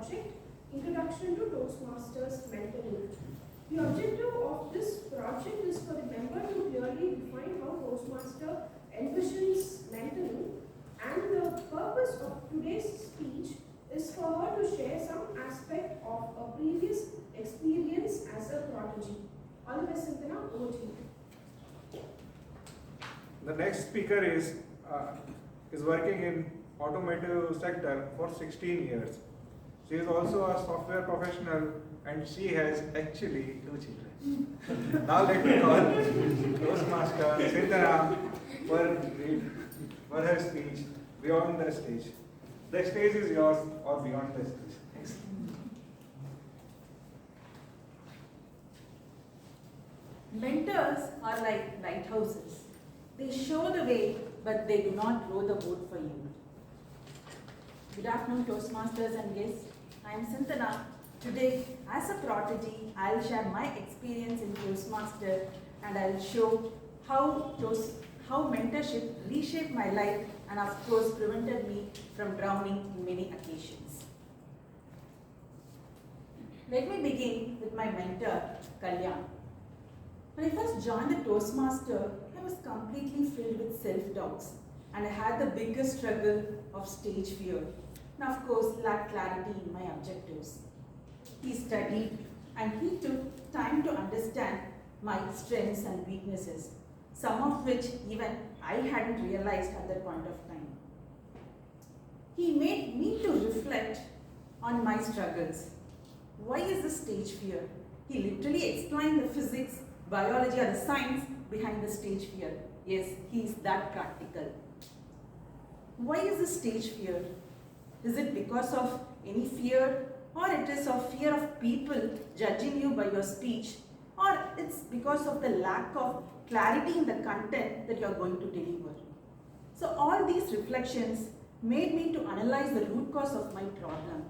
project, Introduction to Toastmasters Mentoring. The objective of this project is for the member to clearly define how Toastmaster envisions mentoring, and the purpose of today's speech is for her to share some aspect of a previous experience as a prodigy. All the best, Santana, over to you. The next speaker is working in automotive sector for 16 years. She is also a software professional and she has actually 2 children. Now let me call Toastmaster Santana for her speech, Beyond the Stage. The stage is yours or beyond the stage. Thanks. Mentors are like lighthouses. They show the way, but they do not row the boat for you. Good afternoon, Toastmasters and guests. I am Santana. Today, as a prodigy, I'll share my experience in Toastmaster and I'll show how mentorship reshaped my life and of course prevented me from drowning in many occasions. Let me begin with my mentor, Kalyan. When I first joined the Toastmaster, I was completely filled with self-doubts and I had the biggest struggle of stage fear and of course lacked clarity in my objectives. He studied and he took time to understand my strengths and weaknesses, some of which even I hadn't realized at that point of time. He made me to reflect on my struggles. Why is the stage fear? He literally explained the physics, biology or the science behind the stage fear. Yes, he is that practical. Why is the stage fear? Is it because of any fear, or it is of fear of people judging you by your speech, or it's because of the lack of clarity in the content that you are going to deliver? So all these reflections made me to analyze the root cause of my problem.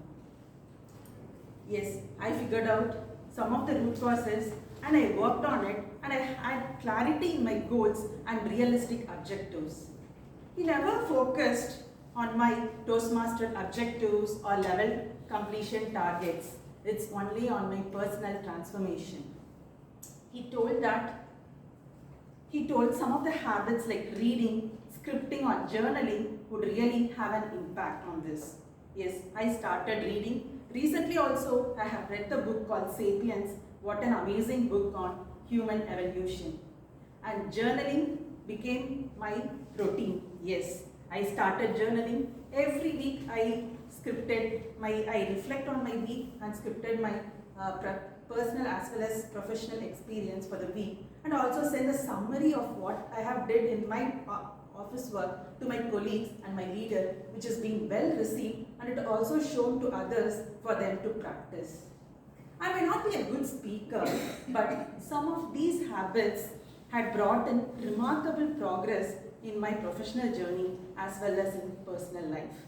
Yes, I figured out some of the root causes and I worked on it and I had clarity in my goals and realistic objectives. He never focused on my Toastmaster objectives or level completion targets. It's only on my personal transformation. He told some of the habits like reading, scripting or journaling would really have an impact on this. Yes, I started reading. Recently also, I have read the book called Sapiens. What an amazing book on human evolution. And journaling became my routine. Yes, I started journaling. Every week I reflect on my week and scripted my personal as well as professional experience for the week, and also send a summary of what I have did in my office work to my colleagues and my leader, which is being well received and it also shown to others for them to practice. I may not be a good speaker, but some of these habits had brought in remarkable progress in my professional journey as well as in personal life.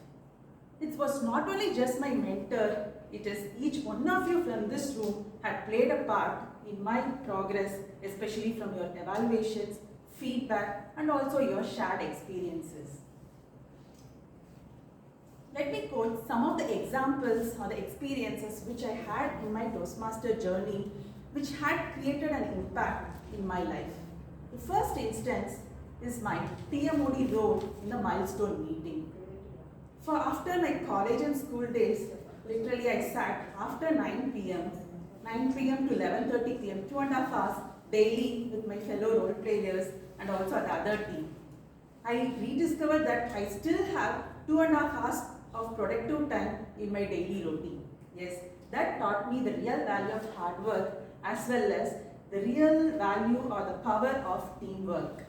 It was not only just my mentor, it is each one of you from this room had played a part in my progress, especially from your evaluations, feedback, and also your shared experiences. Let me quote some of the examples or the experiences which I had in my Toastmaster journey, which had created an impact in my life. The first instance is my TMOD role in the milestone meeting. For after my college and school days, literally I sat after 9 p.m. to 11:30 p.m., 2.5 hours daily with my fellow role players and also the other team. I rediscovered that I still have 2.5 hours of productive time in my daily routine. Yes, that taught me the real value of hard work as well as the real value or the power of teamwork.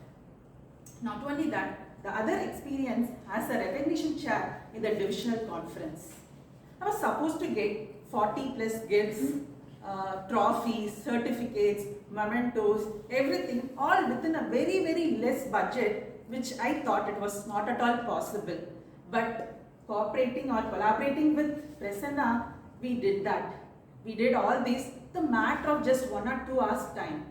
Not only that, the other experience as a recognition chair in the divisional conference. I was supposed to get 40 plus gifts, trophies, certificates, mementos, everything, all within a very, very less budget, which I thought it was not at all possible. But collaborating with Prasanna, we did that. We did all this, the matter of just 1 or 2 hours time.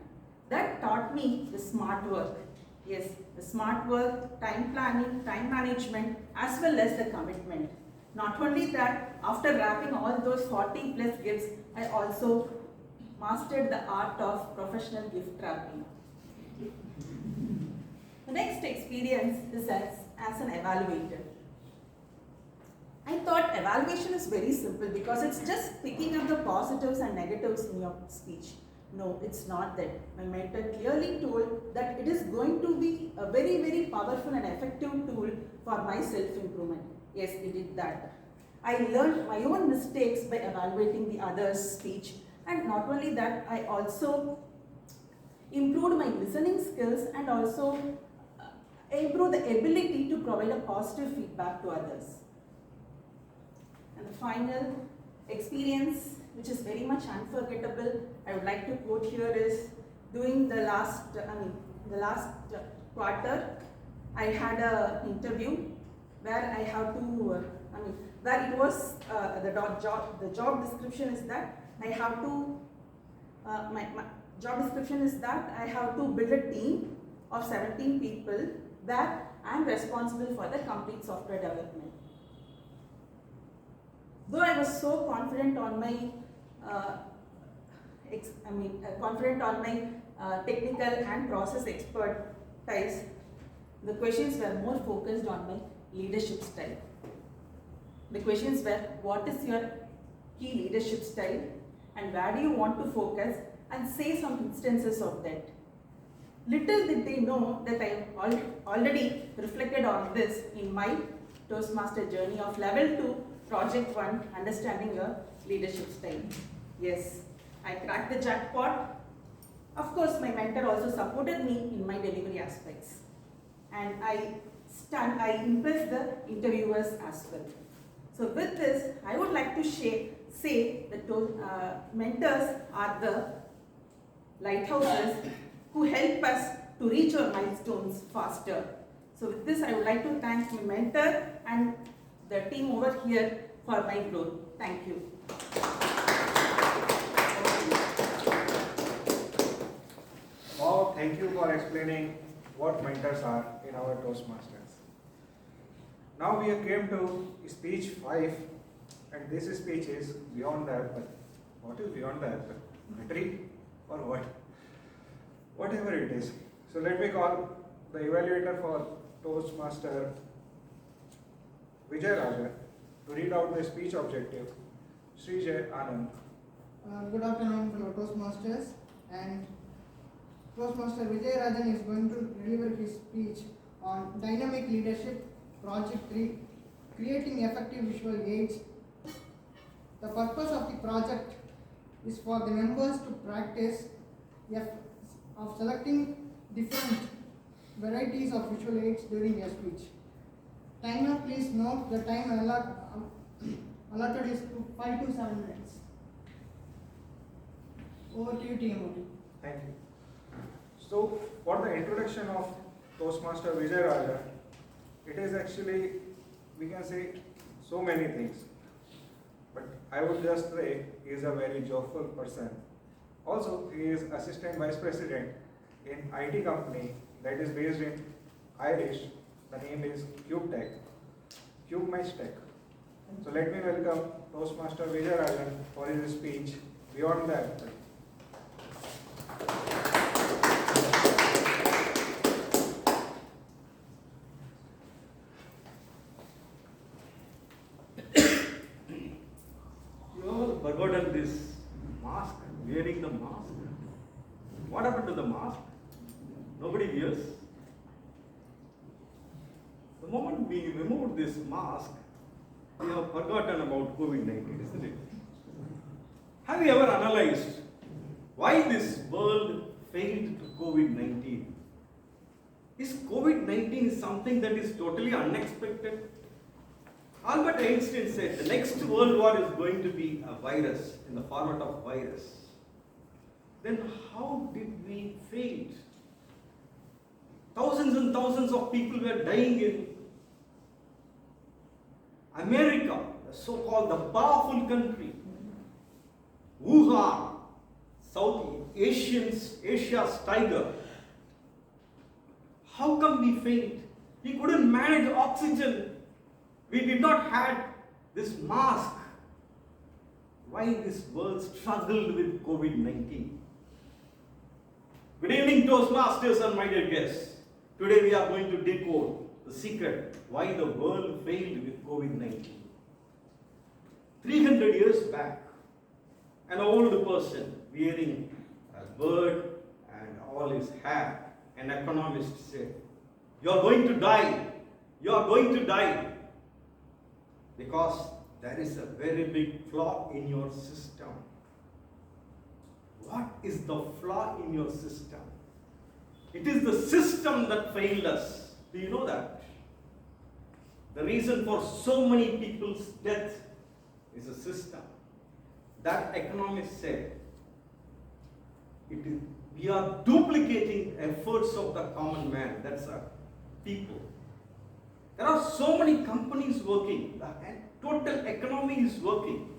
That taught me the smart work. Yes, the smart work, time planning, time management, as well as the commitment. Not only that, after wrapping all those 40 plus gifts, I also mastered the art of professional gift wrapping. The next experience is as an evaluator. I thought evaluation is very simple because it's just picking up the positives and negatives in your speech. No, it's not that. My mentor clearly told that it is going to be a very, very powerful and effective tool for my self-improvement. Yes, he did that. I learned my own mistakes by evaluating the other's speech, and not only that, I also improved my listening skills and also improved the ability to provide a positive feedback to others. And the final experience, which is very much unforgettable, I would like to quote here is during the last quarter, I had an interview where I have to, where it was the job description is that I have to, my job description is that I have to build a team of 17 people where I am responsible for the complete software development. Though I was so confident on my technical and process expertise, the questions were more focused on my leadership style. The questions were, what is your key leadership style and where do you want to focus, and say some instances of that. Little did they know that I already reflected on this in my Toastmaster journey of level 2, project 1, understanding your leadership style. Yes, I cracked the jackpot. Of course, my mentor also supported me in my delivery aspects. And I impressed the interviewers as well. So with this, I would like to say that mentors are the lighthouses who help us to reach our milestones faster. So with this, I would like to thank my mentor and the team over here for my growth. Thank you. Wow, thank you for explaining what mentors are in our Toastmasters. Now we came to speech 5, and this speech is beyond the apple. What is beyond the apple? A tree or what? Whatever it is. So let me call the evaluator for Toastmaster Vijay Raja to read out the speech objective. Srijay Anand. Good afternoon, fellow Toastmasters. And Toastmaster Vijay Rajan is going to deliver his speech on dynamic leadership, project 3, creating effective visual aids. The purpose of the project is for the members to practice of selecting different varieties of visual aids during a speech. Timer, please note the time allotted is 5 to 7 minutes. Over to you, TMOT. Thank you. So, for the introduction of Toastmaster Vijay Raja, it is actually, we can say, so many things. But I would just say he is a very joyful person. Also, he is Assistant Vice President in IT company that is based in Irish. The name is CubeTech, CubeMatchTech. So let me welcome Toastmaster Vijay Rajan for his speech, Beyond the Apple. You all forgotten this mask, wearing the mask. What happened to the mask? Nobody wears. The moment we remove this mask, we have forgotten about COVID-19, isn't it? Have you ever analyzed why this world failed to COVID-19? Is COVID-19 something that is totally unexpected? Albert Einstein said the next world war is going to be a virus, in the format of virus. Then how did we fail? Thousands and thousands of people were dying in America, the so-called the powerful country. Wuhan, South Asia's tiger. How come we failed? We couldn't manage oxygen. We did not have This mask, why this world struggled with COVID-19. Good evening, Toastmasters and my dear guests. Today we are going to decode the secret why the world failed with COVID-19. 300 years back, an old person wearing a bird and all his hair, an economist said, "You are going to die. You are going to die because there is a very big flaw in your system." What is the flaw in your system? It is the system that failed us. Do you know that? The reason for so many people's death is a system. That economist said, we are duplicating efforts of the common man. That's our people. There are so many companies working. The total economy is working.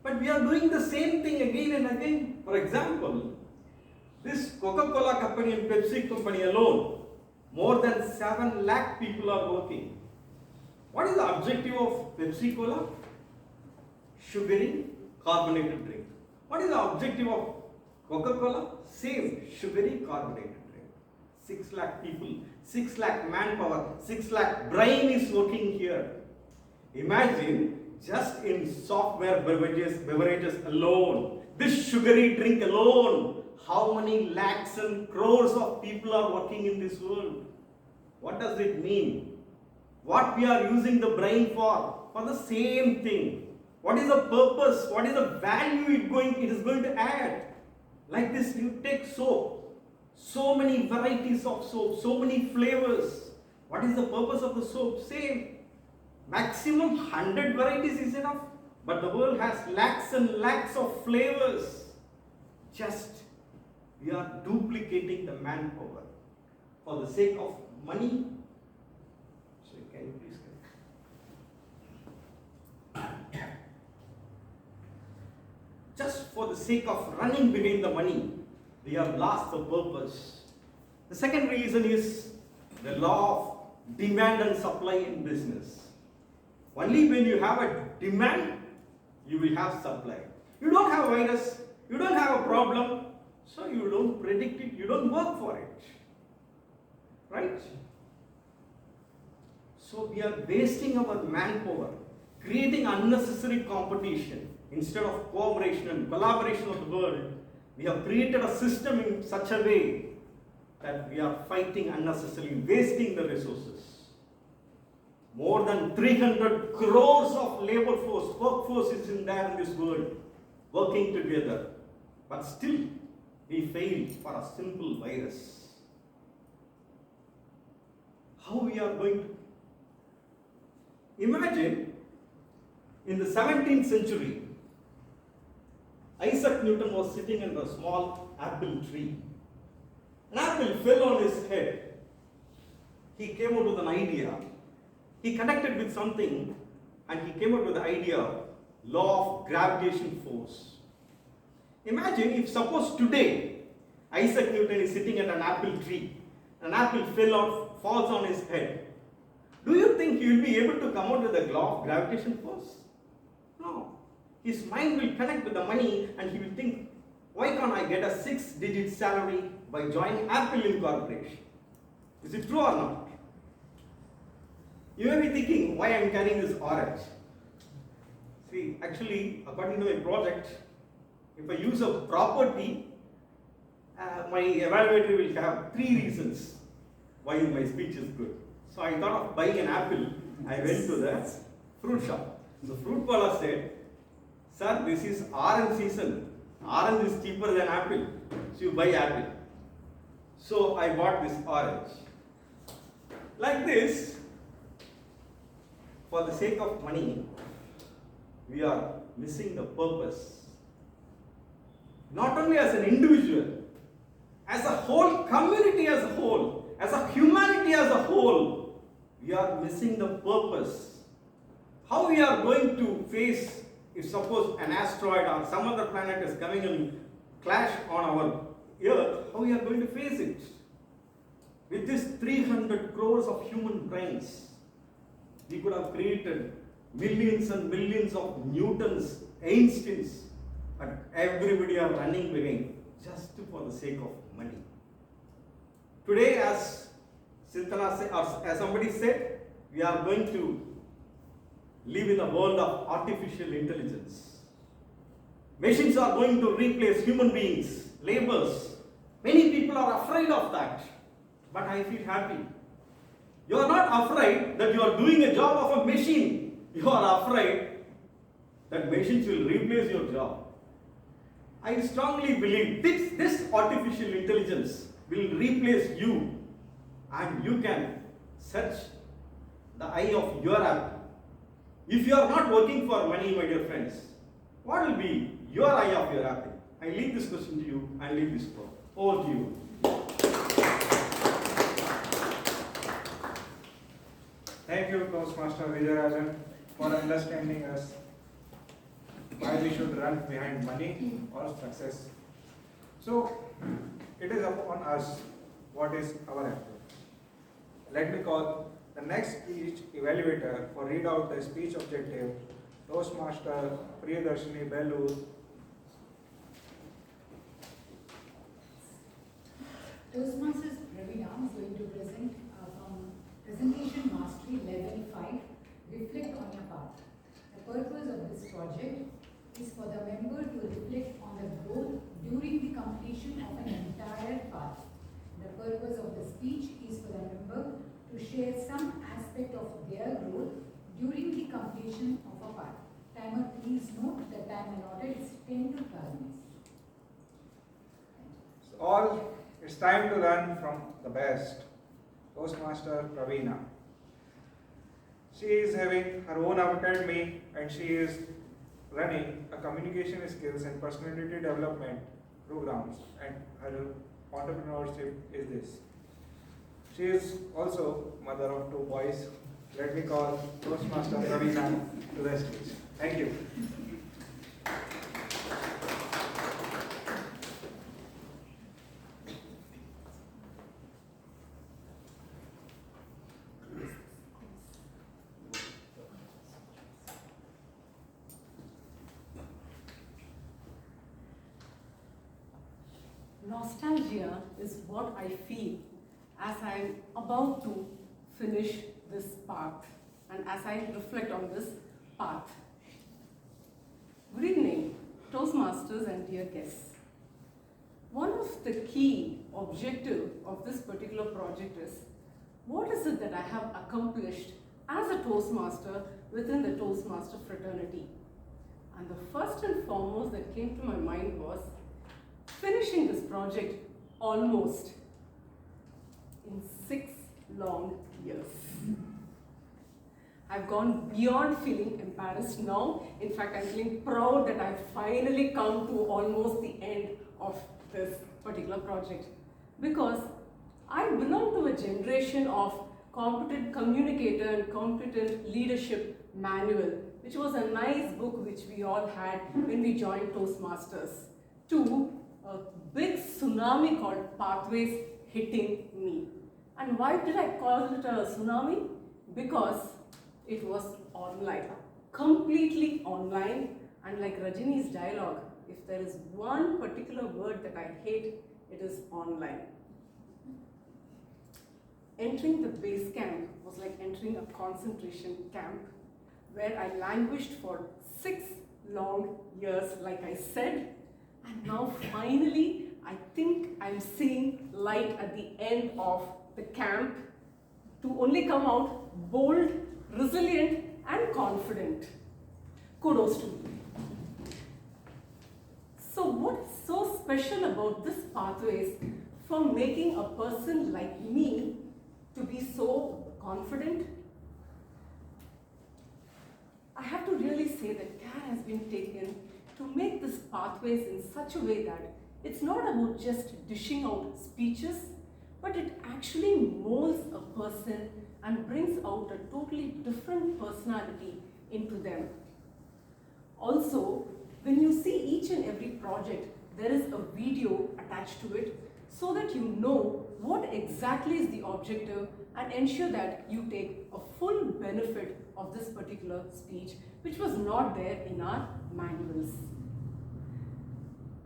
But we are doing the same thing again and again. For example, this Coca-Cola company and Pepsi company alone, more than 7 lakh people are working. What is the objective of Pepsi Cola? Sugary, carbonated drink. What is the objective of Coca-Cola? Same, sugary, carbonated drink. 6 lakh people, 6 lakh manpower, 6 lakh brain is working here. Imagine just in software beverages alone, this sugary drink alone, how many lakhs and crores of people are working in this world? What does it mean? What we are using the brain for? For the same thing. What is the purpose? What is the value it is going to add? Like this, you take soap. So many varieties of soap, so many flavors. What is the purpose of the soap? Same. Maximum 100 varieties is enough. But the world has lakhs and lakhs of flavors. Just we are duplicating the manpower for the sake of money. So can you please come? Just for the sake of running behind the money, we have lost the purpose. The second reason is the law of demand and supply in business. Only when you have a demand, you will have supply. You don't have a virus, you don't have a problem, so you don't predict it, you don't work for it. Right? So we are wasting our manpower, creating unnecessary competition. Instead of cooperation and collaboration of the world, we have created a system in such a way that we are fighting unnecessarily, wasting the resources. More than 300 crores of labor force, workforce is in there in this world, working together. But still, we fail for a simple virus. How we are going to? Imagine, in the 17th century, Isaac Newton was sitting under a small apple tree. An apple fell on his head. He came out with an idea. He connected with something and he came up with the idea, law of gravitation force. Imagine if suppose today Isaac Newton is sitting at an apple tree, an apple falls on his head. Do you think he will be able to come out with the law of gravitation force? No. His mind will connect with the money and he will think, why can't I get a 6-digit salary by joining Apple Incorporation? Is it true or not? You may be thinking, why I am carrying this orange? See, actually, according to my project, if I use a property, my evaluator will have 3 reasons why my speech is good. So I thought of buying an apple. I went to the fruit shop. The fruit seller said, "Sir, this is orange season. Orange is cheaper than apple. So you buy apple." So I bought this orange. Like this, for the sake of money, we are missing the purpose. Not only as an individual, as a whole community as a whole, as a humanity as a whole, we are missing the purpose. How we are going to face if suppose an asteroid or some other planet is coming and clash on our earth, how we are going to face it? With this 300 crores of human brains, we could have created millions and millions of Newtons, Einsteins, but everybody are running behind just for the sake of money. Today, as Sintana said, or as somebody said, we are going to live in a world of artificial intelligence. Machines are going to replace human beings, laborers. Many people are afraid of that, but I feel happy. You are not afraid that you are doing a job of a machine. You are afraid that machines will replace your job. I strongly believe this artificial intelligence will replace you, and you can search the eye of your apple. If you are not working for money, my dear friends, what will be your eye of your apple? I leave this question to you and leave this floor. Over to you. Thank you, Toastmaster Vijayarajan, for understanding us why we should run behind money or success. So, it is upon us what is our approach. Let me call the next speech evaluator for read out the speech objective, Toastmaster Priyadarshini Bellu. Toastmasters Ravina is going to present from Presentation Mastery Level 5, Reflect on Your Path. The purpose of this project is for the member to reflect on the growth during the completion of an entire path. The purpose of the speech is for the member to share some aspect of their growth during the completion of a path. Timer, please note the time allotted is 10 to 12 minutes. So all, it's time to learn from the best, Toastmaster Pravina. She is having her own academy and she is running a communication skills and personality development programs, and her entrepreneurship is this. She is also mother of 2 boys. Let me call Toastmaster Pravina to the stage. Thank you. Nostalgia is what I feel as I'm about to finish this path and as I reflect on this path. Good evening, Toastmasters and dear guests. One of the key objective of this particular project is, what is it that I have accomplished as a Toastmaster within the Toastmaster fraternity? And the first and foremost that came to my mind was finishing this project almost in 6 long years. I've gone beyond feeling embarrassed now. In fact, I'm feeling proud that I've finally come to almost the end of this particular project. Because I belong to a generation of competent communicator and competent leadership manual, which was a nice book which we all had when we joined Toastmasters, to a big tsunami called Pathways hitting me. And why did I call it a tsunami? Because it was online, completely online, and like Rajini's dialogue, if there is one particular word that I hate, it is online. Entering the base camp was like entering a concentration camp where I languished for 6 long years, like I said, and now finally I think I'm seeing light at the end of the camp to only come out bold, resilient and confident. Kudos to me. So what's so special about this pathways for making a person like me to be so confident? I have to really say that care has been taken to make this pathways in such a way that it's not about just dishing out speeches, but it actually molds a person and brings out a totally different personality into them. Also, when you see each and every project, there is a video attached to it so that you know what exactly is the objective and ensure that you take a full benefit of this particular speech, which was not there in our manuals.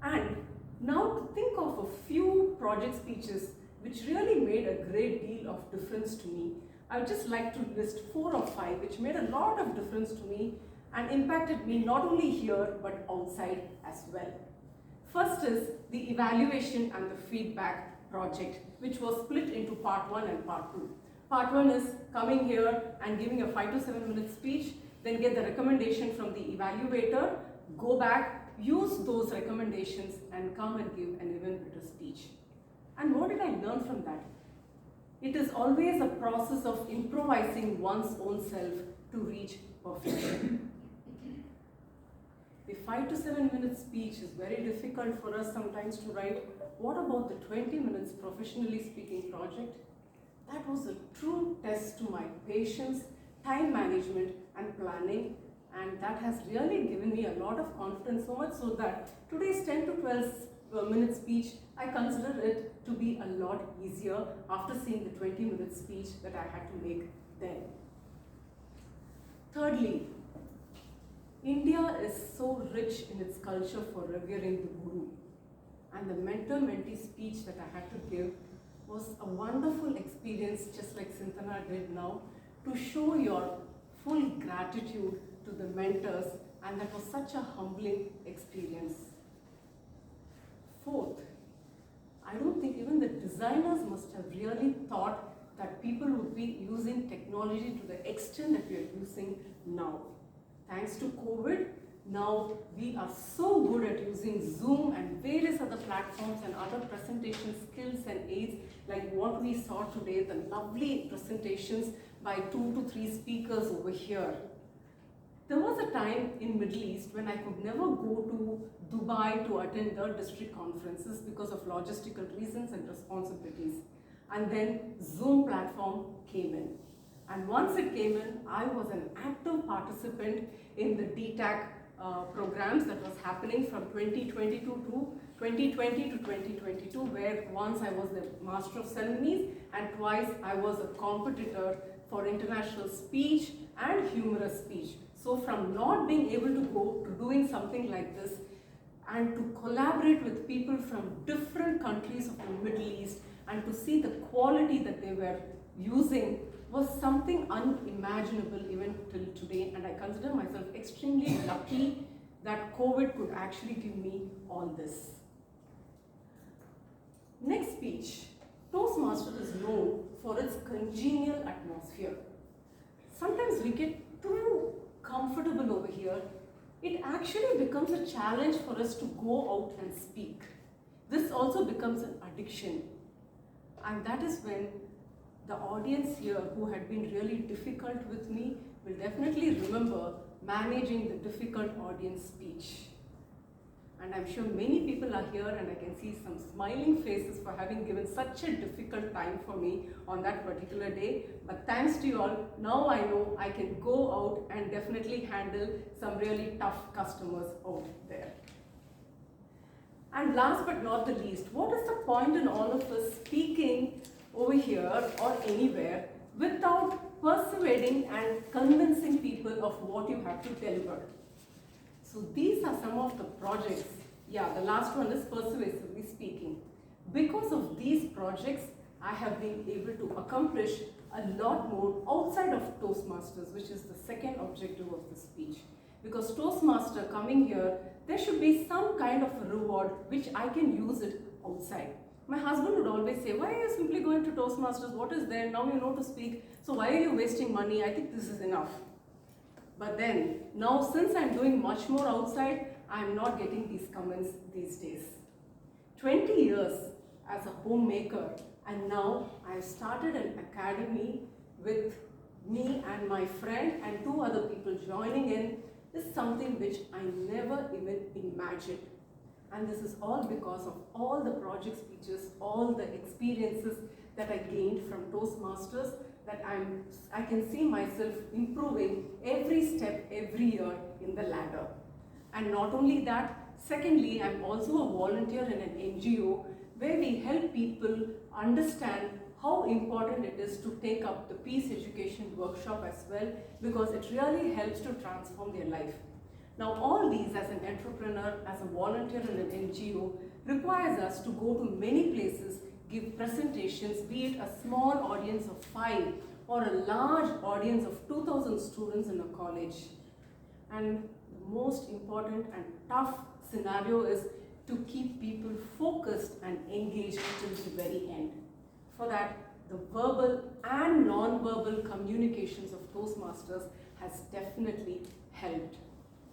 And now to think of a few project speeches which really made a great deal of difference to me, I would just like to list 4 or 5 which made a lot of difference to me and impacted me not only here but outside as well. First is the evaluation and the feedback project, which was split into part 1 and part 2. Part 1 is coming here and giving a 5 to 7 minute speech, then get the recommendation from the evaluator, go back, use those recommendations and come and give an even better speech. And what did I learn from that? It is always a process of improvising one's own self to reach perfection. The 5 to 7 minute speech is very difficult for us sometimes to write. What about the 20 minutes professionally speaking project? That was a true test to my patience, time management and planning, and that has really given me a lot of confidence, so much so that today's 10 to 12 minute speech, I consider it to be a lot easier after seeing the 20 minute speech that I had to make then. Thirdly, India is so rich in its culture for revering the Guru, and the mentor-mentee speech that I had to give was a wonderful experience, just like Sintana did now, to show your full gratitude to the mentors, and that was such a humbling experience. Fourth, I don't think even the designers must have really thought that people would be using technology to the extent that we are using now. Thanks to COVID, now we are so good at using Zoom and various other platforms and other presentation skills and aids, like what we saw today, the lovely presentations by 2 to 3 speakers over here. There was a time in Middle East when I could never go to Dubai to attend the district conferences because of logistical reasons and responsibilities. And then Zoom platform came in. And once it came in, I was an active participant in the DTAC programs that was happening from 2022 to 2020 to 2022, where once I was the Master of Ceremonies and twice I was a competitor for international speech and humorous speech. So from not being able to go to doing something like this and to collaborate with people from different countries of the Middle East and to see the quality that they were using was something unimaginable even till today, and I consider myself extremely lucky that COVID could actually give me all this. Next speech, Toastmasters is known for its congenial atmosphere. Sometimes we get too comfortable over here. It actually becomes a challenge for us to go out and speak. This also becomes an addiction, and that is when the audience here who had been really difficult with me will definitely remember managing the difficult audience speech. And I'm sure many people are here and I can see some smiling faces for having given such a difficult time for me on that particular day. But thanks to you all, now I know I can go out and definitely handle some really tough customers out there. And last but not the least, what is the point in all of us speaking over here or anywhere without persuading and convincing people of what you have to deliver? So these are some of the projects. Yeah, the last one is persuasively speaking. Because of these projects, I have been able to accomplish a lot more outside of Toastmasters, which is the second objective of the speech. Because Toastmaster coming here, there should be some kind of a reward which I can use it outside. My husband would always say, why are you simply going to Toastmasters? What is there? Now you know to speak. So why are you wasting money? I think this is enough. But then, now since I'm doing much more outside, I'm not getting these comments these days. 20 years as a homemaker, and now I've started an academy with me and my friend and 2 other people joining in, is something which I never even imagined. And this is all because of all the project speeches, all the experiences that I gained from Toastmasters, that I can see myself improving every step, every year in the ladder. And not only that, secondly, I'm also a volunteer in an NGO where we help people understand how important it is to take up the peace education workshop as well, because it really helps to transform their life. Now all these, as an entrepreneur, as a volunteer in an NGO, requires us to go to many places, give presentations, be it a small audience of 5 or a large audience of 2,000 students in a college. And the most important and tough scenario is to keep people focused and engaged till the very end. For that, the verbal and non-verbal communications of Toastmasters has definitely helped.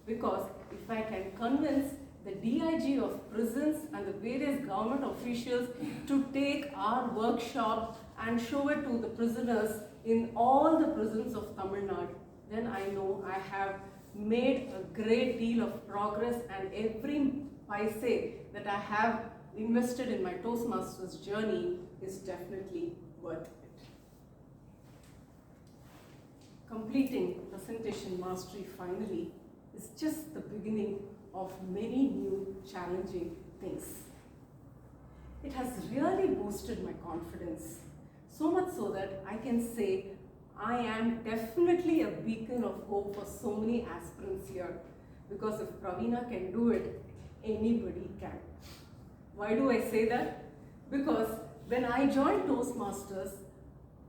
Because if I can convince the DIG of prisons and the various government officials to take our workshop and show it to the prisoners in all the prisons of Tamil Nadu, then I know I have made a great deal of progress, and every paise that I have invested in my Toastmasters journey is definitely worth it. Completing presentation mastery finally is just the beginning of many new challenging things. It has really boosted my confidence, so much so that I can say I am definitely a beacon of hope for so many aspirants here, because if Praveena can do it, anybody can. Why do I say that? Because when I joined Toastmasters,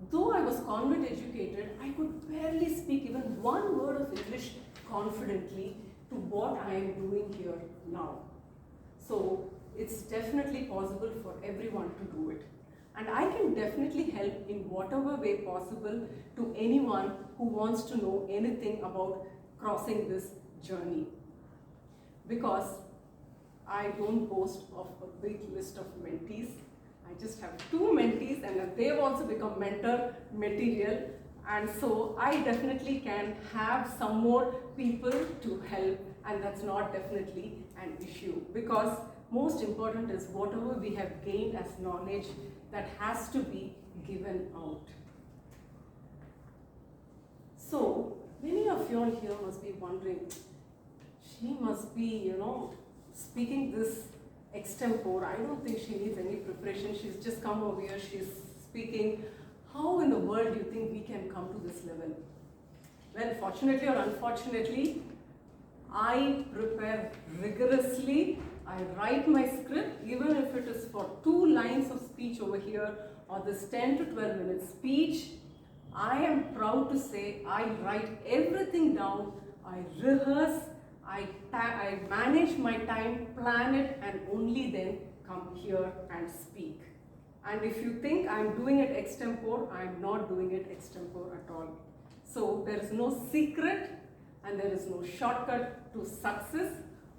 though I was convent educated, I could barely speak even one word of English confidently to what I am doing here now. So it's definitely possible for everyone to do it. And I can definitely help in whatever way possible to anyone who wants to know anything about crossing this journey. Because I don't boast of a big list of mentees. I just have 2 mentees, and they've also become mentor material. And so I definitely can have some more people to help, and that's not definitely an issue. Because most important is whatever we have gained as knowledge, that has to be given out. So many of you all here must be wondering, she must be, speaking this extempore. I don't think she needs any preparation. She's just come over here, she's speaking. How in the world do you think we can come to this level? Well, fortunately or unfortunately, I prepare rigorously. I write my script, even if it is for 2 lines of speech over here, or this 10 to 12 minute speech. I am proud to say I write everything down, I rehearse, I manage my time, plan it, and only then come here and speak. And if you think I'm doing it extempore, I'm not doing it extempore at all. So there is no secret and there is no shortcut to success,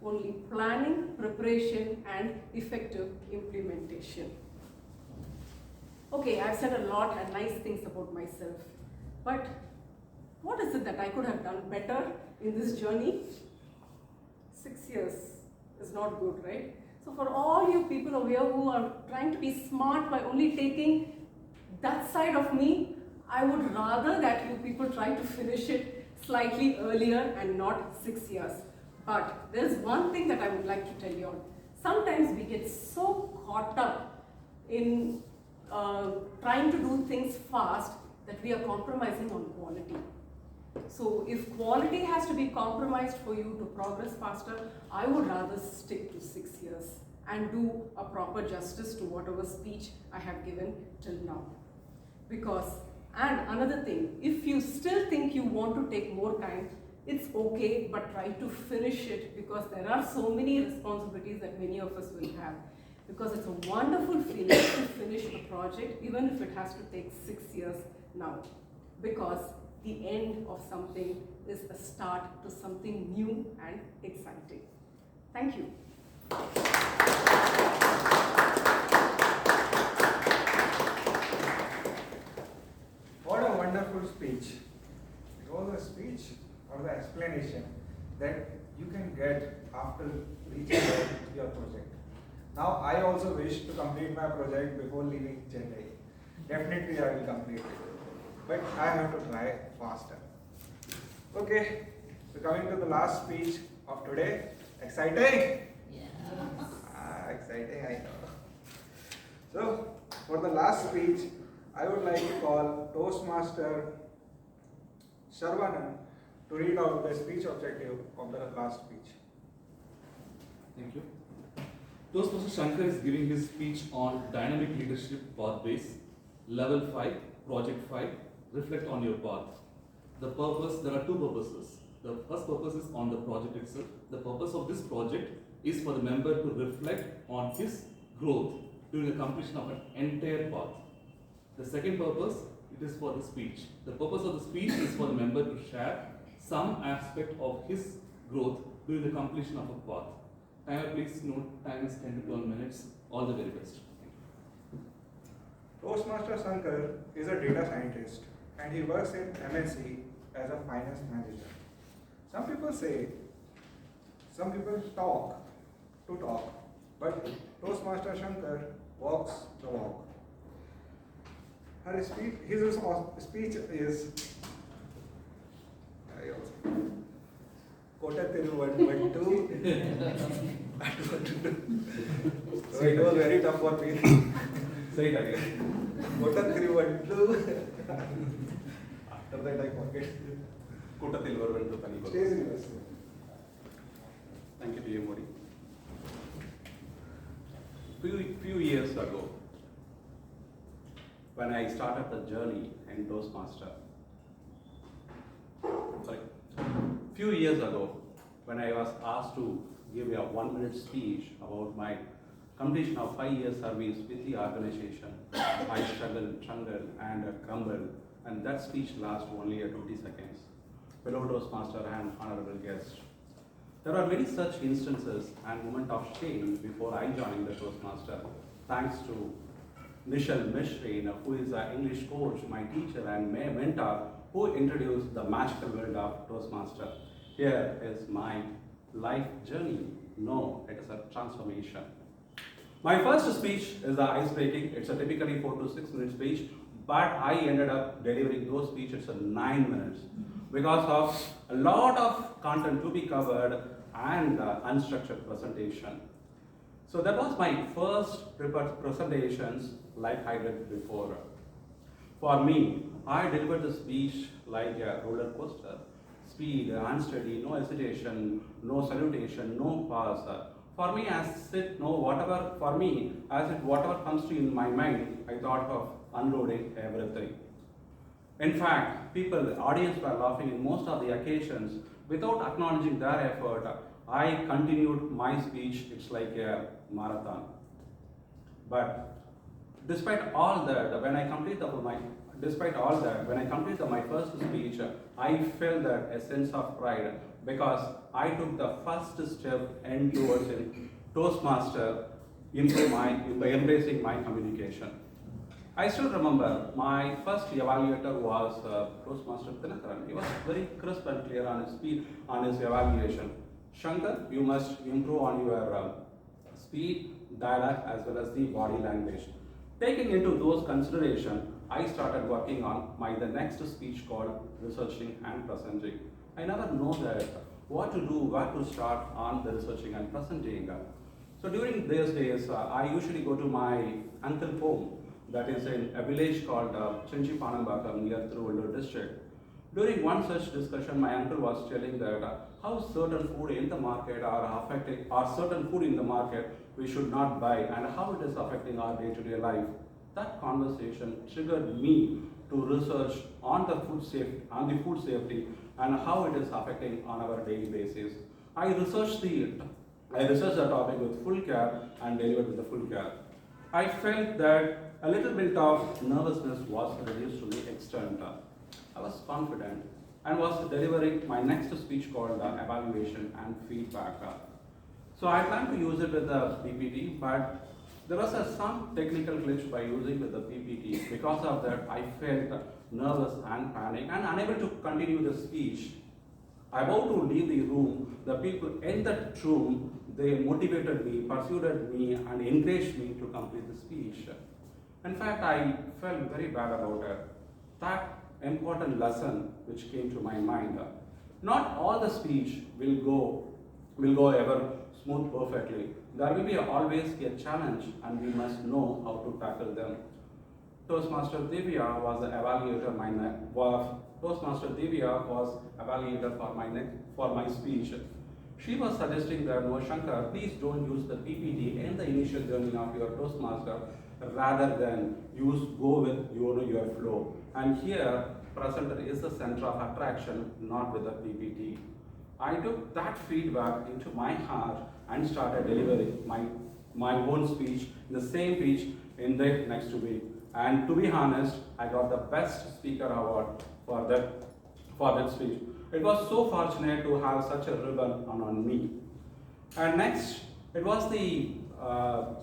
only planning, preparation, and effective implementation. Okay, I've said a lot and nice things about myself, but what is it that I could have done better in this journey? 6 years is not good, right? So for all you people over here who are trying to be smart by only taking that side of me, I would rather that you people try to finish it slightly earlier and not 6 years. But there's one thing that I would like to tell you all. Sometimes we get so caught up in trying to do things fast that we are compromising on quality. So if quality has to be compromised for you to progress faster, I would rather stick to 6 years and do a proper justice to whatever speech I have given till now. Because, and another thing, if you still think you want to take more time, it's okay, but try to finish it, because there are so many responsibilities that many of us will have. Because it's a wonderful feeling to finish a project, even if it has to take 6 years now. Because the end of something is a start to something new and exciting. Thank you. What a wonderful speech. It was a speech or the explanation that you can get after reaching your project. Now I also wish to complete my project before leaving Chennai. Definitely I will complete it. But I have to try faster. Okay, so coming to the last speech of today. Exciting? Yeah. Exciting, I know. So, for the last speech, I would like to call Toastmaster Sharvanan to read out the speech objective of the last speech. Thank you. Toastmaster Shankar is giving his speech on dynamic leadership pathways, level 5, project 5, reflect on your path. The purpose, there are two purposes. The first purpose is on the project itself. The purpose of this project is for the member to reflect on his growth during the completion of an entire path. The second purpose, it is for the speech. The purpose of the speech is for the member to share some aspect of his growth during the completion of a path. Timer, please note, time is 10 to 12 minutes. All the very best. Toastmaster Shankar is a data scientist and he works in MNC as a finance manager. Some people talk to talk, but Toastmaster Shankar walks the walk. His speech is Kota Tiruvantu. So it was very tough for me. Say it again. Kota Tiruvantu. After that I forget. Kutatil Varvantu Kanival. Stays in us. Thank you, P.M. Modi. Few years ago, when I started the journey in Toastmaster, few years ago, when I was asked to give a 1-minute speech about my completion of 5 years service with the organization, I struggled, and crumbled, and that speech lasted only 20 seconds. Fellow Toastmaster and honorable guest, there are many such instances and moments of shame before I joined the Toastmaster. Thanks to Michelle Mishrin, who is an English coach, my teacher and mentor, who introduced the magical world of Toastmaster. Here is my life journey. No, it is a transformation. My first speech is ice-breaking. It's a typically 4 to 6 minute speech, but I ended up delivering those speeches in 9 minutes because of a lot of content to be covered and unstructured presentation. So that was my first prepared presentations like I did before. For me, I delivered the speech like a roller coaster. Speed, unsteady, no hesitation, no salutation, no pause. For me, whatever comes to in my mind, I thought of unloading everything. In fact, the audience were laughing in most of the occasions. Without acknowledging their effort, I continued my speech. It's like a marathon. But despite all that, when I completed my first speech, I felt that a sense of pride because I took the first step towards Toastmaster by embracing my communication. I still remember my first evaluator was Toastmaster Tinakaran. He was very crisp and clear on his evaluation. Shankar, you must improve on your speed, dialect, as well as the body language. Taking into those considerations, I started working on the next speech called researching and presenting. I never know that what to do, where to start on the researching and presenting. So during these days, I usually go to my uncle's home, that is in a village called Chinchi Panambakam near Thiruvallur district. During one such discussion, my uncle was telling that how certain food in the market are affecting, or certain food in the market we should not buy, and how it is affecting our day-to-day life. That conversation triggered me to research on the food safety, and how it is affecting on our daily basis. I researched the topic with full care and delivered with the full care. I felt that a little bit of nervousness was reduced to the extent. I was confident and was delivering my next speech called evaluation and feedback. So I planned to use it with the PPT, but there was some technical glitch by using with the PPT. Because of that, I felt nervous and panicked and unable to continue the speech. About to leave the room, the people in that room, they motivated me, pursued me, and encouraged me to complete the speech. In fact, I felt very bad about it. That important lesson which came to my mind. Not all the speech will go will go ever smooth perfectly. There will be always a challenge and we must know how to tackle them. Toastmaster Divya was the evaluator Toastmaster Divya was evaluator for my speech. She was suggesting that, no, Shankar, please don't use the PPT in the initial journey of your Toastmaster, rather than go with your flow. And here, presenter is the center of attraction, not with the PPT. I took that feedback into my heart and started delivering my own speech, the same speech in the next week. And to be honest, I got the best speaker award for that speech. It was so fortunate to have such a ribbon on me. And next, it was the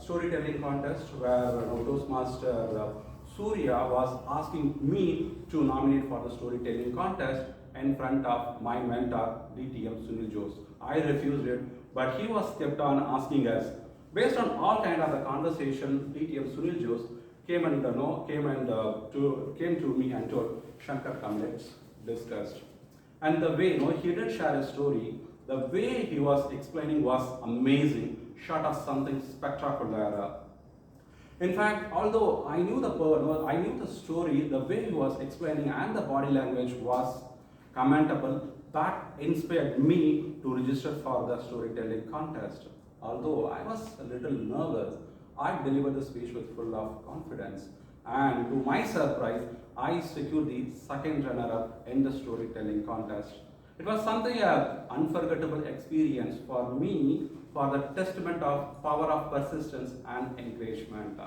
storytelling contest where Toastmaster Surya was asking me to nominate for the storytelling contest in front of my mentor, DTM Sunil Jose. I refused it, but he was kept on asking us. Based on all kind of the conversation, DTM Sunil Jose came to me and told, Shankar, come, let's discuss. And the way, he did share a story. The way he was explaining was amazing, short of something spectacular. In fact, although I knew the story, the way he was explaining and the body language was commendable, that inspired me to register for the storytelling contest. Although I was a little nervous, I delivered the speech with full of confidence. And to my surprise, I secured the second runner-up in the storytelling contest. It was something an unforgettable experience for me, for the testament of power of persistence and encouragement.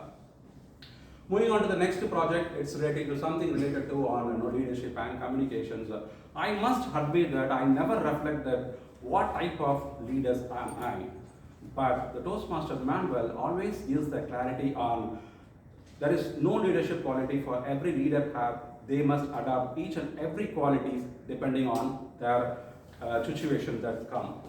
Moving on to the next project, it's related to something related to leadership and communications. I must admit that I never reflected what type of leaders am I. But the Toastmaster manual always gives the clarity on there is no leadership quality for every leader have. They must adopt each and every qualities depending on their situation that come.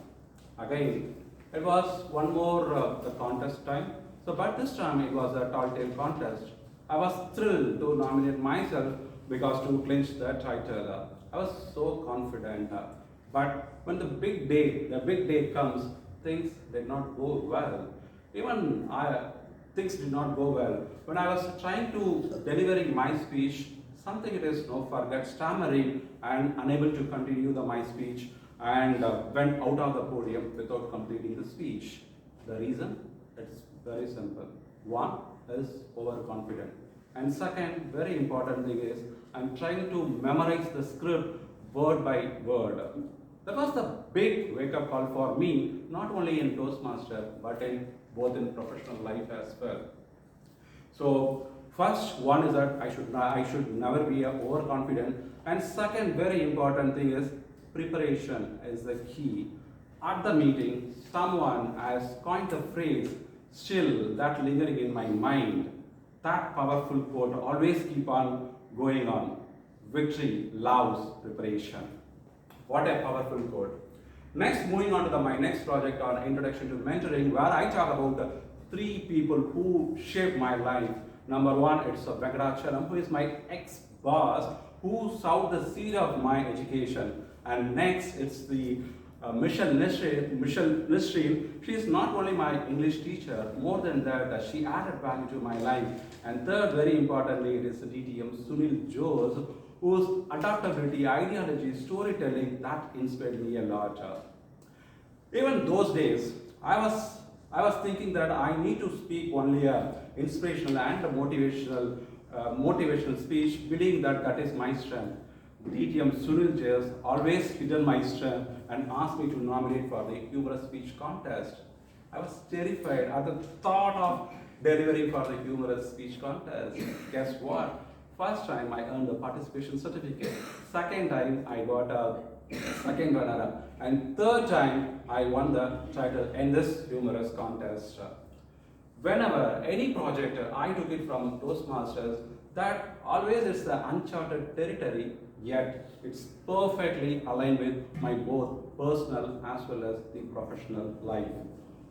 Again, it was one more the contest time. But this time it was a tall tale contest. I was thrilled to nominate myself because to clinch that title. I was so confident. But when the big day comes, things did not go well. Things did not go well. When I was trying to delivering my speech, something it is forget stammering and unable to continue my speech and went out of the podium without completing the speech. The reason? It's very simple. One is overconfident. And second, very important thing is, I'm trying to memorize the script word by word. That was the big wake-up call for me, not only in Toastmaster, but both in professional life as well. So, first one is that I should never be overconfident. And second, very important thing is, preparation is the key. At the meeting, someone has coined the phrase, still that lingering in my mind. That powerful quote always keep on going on. Victory loves preparation. What a powerful quote. Next, moving on to my next project on Introduction to Mentoring, where I talk about the 3 people who shaped my life. Number 1, it's Venkatachalam, who is my ex-boss, who sowed the seed of my education. And next, it's the Michelle Nisreen. She is not only my English teacher, more than that, she added value to my life. And third, very importantly, it is the DTM Sunil Jose, whose adaptability, ideology, storytelling, that inspired me a lot. Even those days, I was thinking that I need to speak only a inspirational and a motivational speech, believing that is my strength. DTM Sunil Jose always hidden my strength and asked me to nominate for the humorous speech contest. I was terrified at the thought of delivering for the humorous speech contest. Guess what? First time I earned the participation certificate. Second time I got a second runner-up. And third time I won the title in this humorous contest. Whenever any project I took it from Toastmasters, that always is the uncharted territory, yet it's perfectly aligned with my both personal as well as the professional life.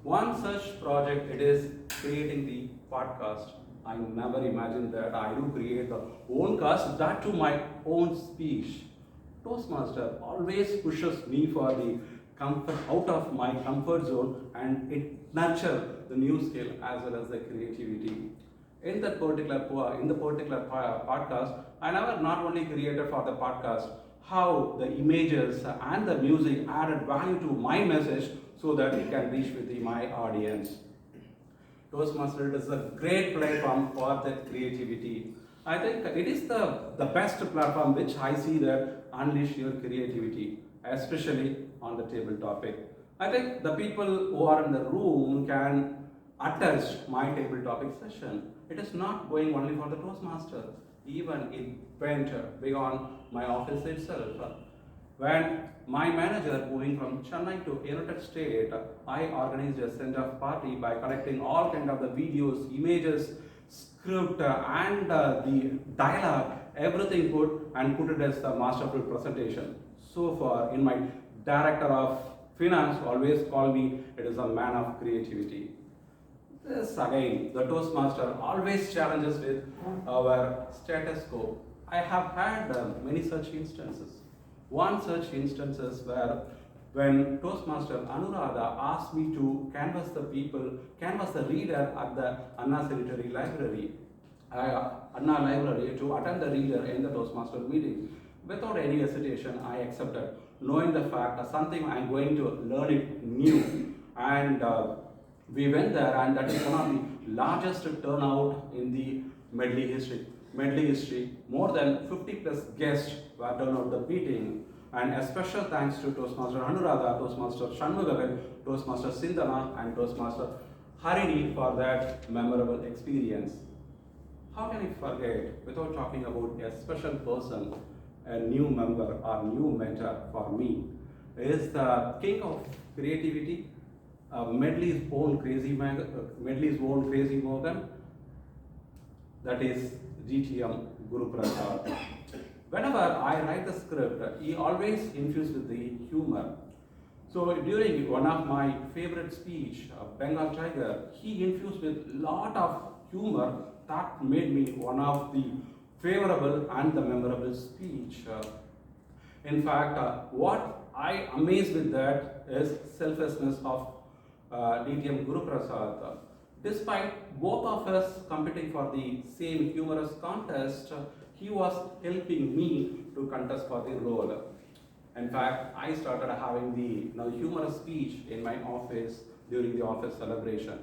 One such project it is creating the podcast. I never imagined that I do create the own cast, that to my own speech. Toastmaster always pushes me for the out of my comfort zone, and it nurture the new skill as well as the creativity. In the particular podcast, I never not only created for the podcast how the images and the music added value to my message so that it can reach with my audience. Toastmasters is a great platform for that creativity. I think it is the best platform which I see that unleash your creativity, especially on the table topic. I think the people who are in the room can attach my table topic session. It is not going only for the Toastmaster. Even it went beyond my office itself. When my manager moving from Chennai to United States, I organized a send-off party by collecting all kind of the videos, images, script, and the dialogue, everything put it as the masterful presentation. So far, in my director of finance always call me, it is a man of creativity. This again, the Toastmaster always challenges with our status quo. I have had many such instances. One such instance is where when Toastmaster Anuradha asked me to canvass the reader at the Anna Sanitary Library, Anna Library to attend the reader in the Toastmaster meeting. Without any hesitation, I accepted, knowing the fact that something I am going to learn it new. And we went there, and that is one of the largest turnout in the Medley history. More than 50 plus guests were turned out the meeting. And a special thanks to Toastmaster Anuradha, Toastmaster Shanmugavan, Toastmaster Sindana, and Toastmaster Harini for that memorable experience. How can I forget without talking about a special person, a new member or new mentor for me, is the king of creativity, Medley's own crazy Morgan, that is GTM Guru Prasad. Whenever I write the script, he always infused with the humor. So during one of my favorite speech, Bengal Tiger, he infused with lot of humor that made me one of the favorable and the memorable speech. In fact, what I amazed with that is selflessness of DTM Guru Prasad. Despite both of us competing for the same humorous contest, he was helping me to contest for the role. In fact, I started having the humorous speech in my office during the office celebration.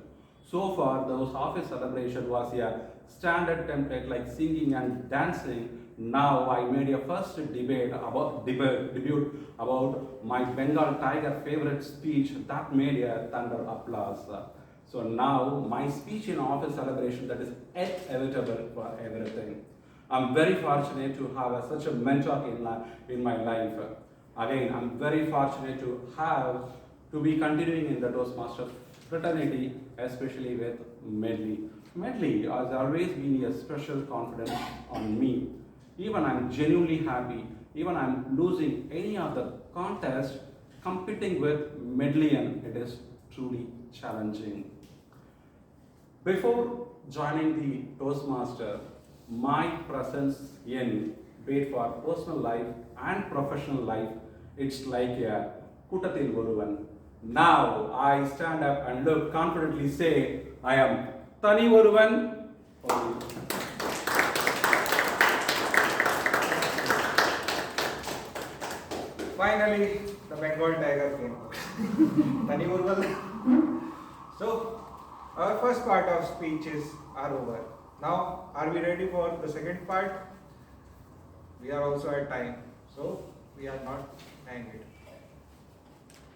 So far, those office celebration was a standard template like singing and dancing. Now I made a first debut about my Bengal Tiger favorite speech that made a thunder applause. So now my speech in office celebration, that is inevitable for everything. I'm very fortunate to have such a mentor in my life. Again, I'm very fortunate to be continuing in the Toastmasters fraternity, especially with Medley. Medley has always been a special confidence on me. Even I'm genuinely happy, even I'm losing any of the contest, competing with Medleyan, it is truly challenging. Before joining the Toastmaster, my presence in be for personal life and professional life, it's like a Kutatil Varuvan. Now I stand up and look confidently say, I am Tani Varuvan. Finally, the Bengal Tiger came out. Tani Varuvan. So, our first part of speeches are over. Now, are we ready for the second part? We are also at time, so we are not hanging it.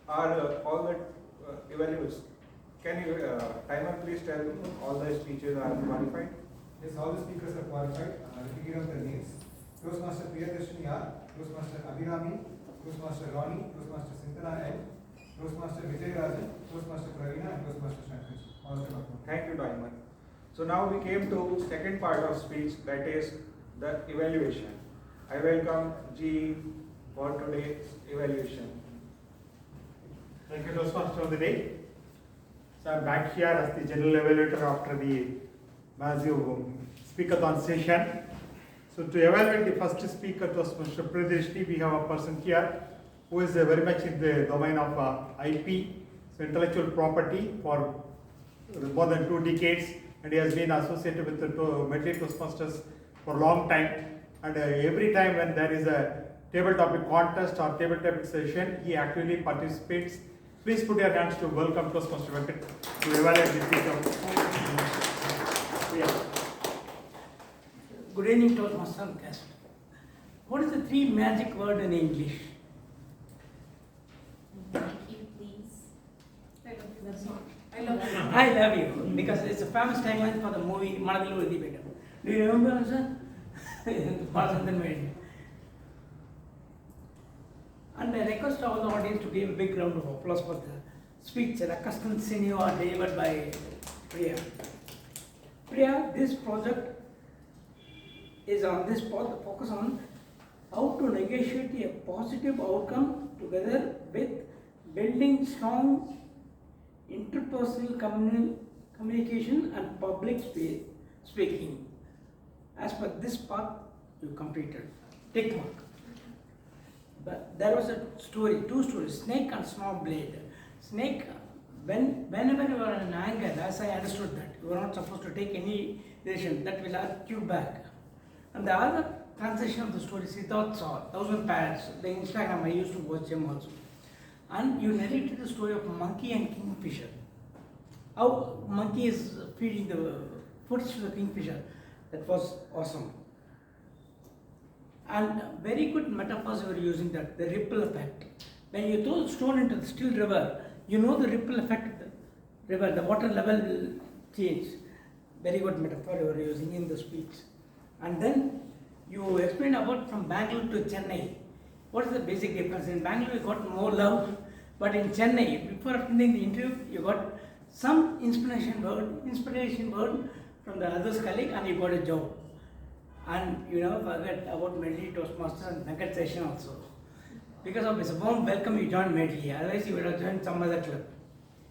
Are all the evaluations? Can you, timer, please tell all the speeches are qualified? Yes, all the speakers are qualified. Figure out their names. Toastmaster Priyadarshini R, Toastmaster Abhirami, Toastmaster Ronnie, Toastmaster Sintana N, Toastmaster Vijay Rajan, Toastmaster Pravina, and Toastmaster Shankar. Thank you, timer. So now we came to second part of speech, that is the evaluation. I welcome G for today's evaluation. Thank you, Toastmaster of the day. So I'm back here as the general evaluator after the massive speakathon session. So to evaluate the first speaker, Toastmaster Priyadarshini, we have a person here who is very much in the domain of IP, so intellectual property, for more than 2 decades, and he has been associated with the Medley Toastmasters for a long time. And every time when there is a table topic contest or table topic session, he actively participates. Please put your hands to welcome Toastmaster Venkat to evaluate the speech of. Good evening, Toastmaster guest. What is the 3 magic words in English? Thank you, please. I love you. That's all. I love you. I love you, because it's a famous tagline for the movie Manadil Urdi Bedam. Do you remember, sir? And I request all the audience to give a big round of applause for the speech that accustomed senior delivered by Priya. Priya, this project is on this focus on how to negotiate a positive outcome together with building strong interpersonal communication and public speaking. As per this path, you completed. Tick mark. But there was a story, 2 stories, snake and small blade. Snake, whenever you are in anger, as I understood that, you are not supposed to take any decision, that will arc you back. And the other translation of the story, Siddharth saw, 1000 Parrots, the Instagram, I used to watch him also. And you narrated the story of monkey and kingfisher. How monkey is feeding the foods to the kingfisher. That was awesome. And very good metaphors you were using, that the ripple effect. When you throw the stone into the still river, you know the ripple effect of the river, the water level will change. Very good metaphor you were using in the speech. And then you explained about from Bangalore to Chennai. What is the basic difference? In Bangalore you got more love, but in Chennai, before attending the interview, you got some inspiration word from the other's colleague, and you got a job. And you never forget about Medley Toastmasters and Venkat session also. Because of this warm welcome, you joined Medley. Otherwise, you would have joined some other club.